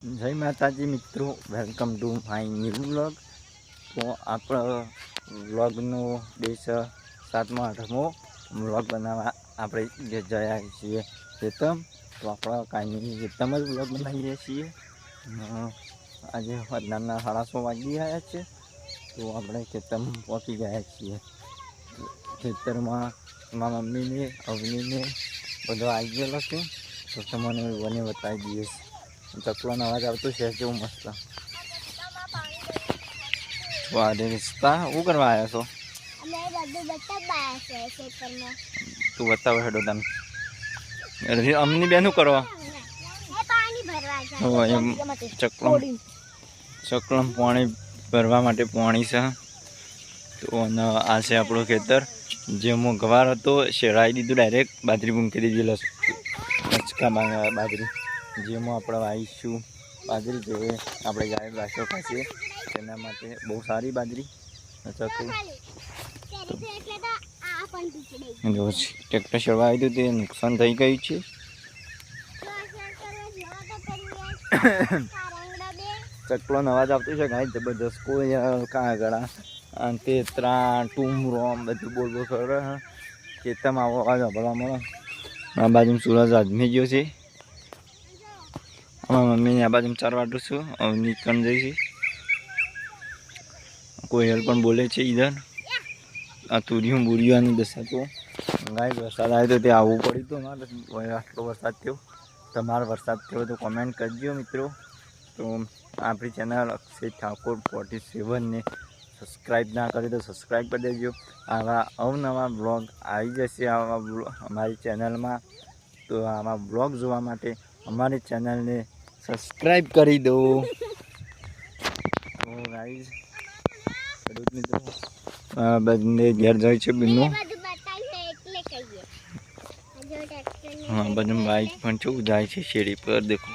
જય માતાજી મિત્રો, welcome to my new vlog. તો આપણો વ્લોગનો દેશ 7મો 8મો વ્લોગ બનાવવા આપણે જયા છીએ ખેતમ. તો આપણે કાંઈ ખેતમ જ વ્લોગ બનાવીએ છીએ. આજે રાતના 6:30 વાગી ગયા છે. તો આપણે ખેતમ પહોંચી ગયા છીએ. ખેતરમાં મારા મમ્મીને અવનીને બધો આવી ગયેલો છે. તો તમને બને બતાવી દઈએ. ચકલાનો અવાજ આવતો છે, કેવું મસ્ત. રિશ્તા શું કરવા આવ્યા છો? તું બતાવો હેડો તમે. અમની બેન શું કરો? ચકલમ પાણી ભરવા માટે પાણી છે. તો આ છે આપણું ખેતર. જેમાં ગવાર હતો શેરાઈ દીધું, ડાયરેક્ટ બાજરી મૂકી દીધી. લચકા બાજરી જેમાં આપણે વાવીશું બાજરી, જે આપણે ગાય વાસો ખાશે તેના માટે બહુ સારી બાજરી. ટ્રેક્ટર શેરવા આવી હતું, તે નુકસાન થઈ ગયું છે. ચકલોનો અવાજ આવતો છે ગાય જબરદસ્ત. કોઈ કાગડા અને તેતરા ટુમરોમ બધું બોલ બોલ કરે. ખેતરમાં આવો અવાજ સાંભળવા મળે. આ બાજુ સૂરજ આદમી ગયો છે. અમારા મમ્મીને આ બાજુ ચાર વાટું છું. નીકળ જઈ છે. કોયલ પણ બોલે છે ઈધર. આ તુરિયું બુરિયાની દશા. તો ગાય વરસાદ આવ્યો તો તે આવવું પડ્યું હતું. મારે આટલો વરસાદ થયો. તમારો વરસાદ થયો તો કોમેન્ટ કરજો મિત્રો. તો આપણી ચેનલ અક્ષય ઠાકોર 47 ને સબસ્ક્રાઈબ ના કરી તો સબસ્ક્રાઈબ કરી દેજો. આવા અવનવા બ્લોગ આવી જશે અમારી ચેનલમાં. તો આવા બ્લોગ જોવા માટે અમારી ચેનલને સબસ્ક્રાઈબ કરી દો. તો ગાઈઝ ખેડૂત મિત્રો બંને ઘેર જાય છે બેનો. હા, બધું બાઈક પણ કેવું જાય છે શેરી પર. દેખો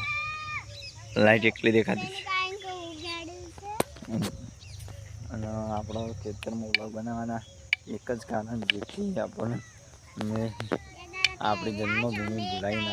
લાઈટ એકલી દેખાતી છે. અને આપણો ખેતરમાં વ્લોગ બનાવવાના એક જ કારણ, જેથી આપણને આપણી જન્મભૂમિ ભૂલાઈ ના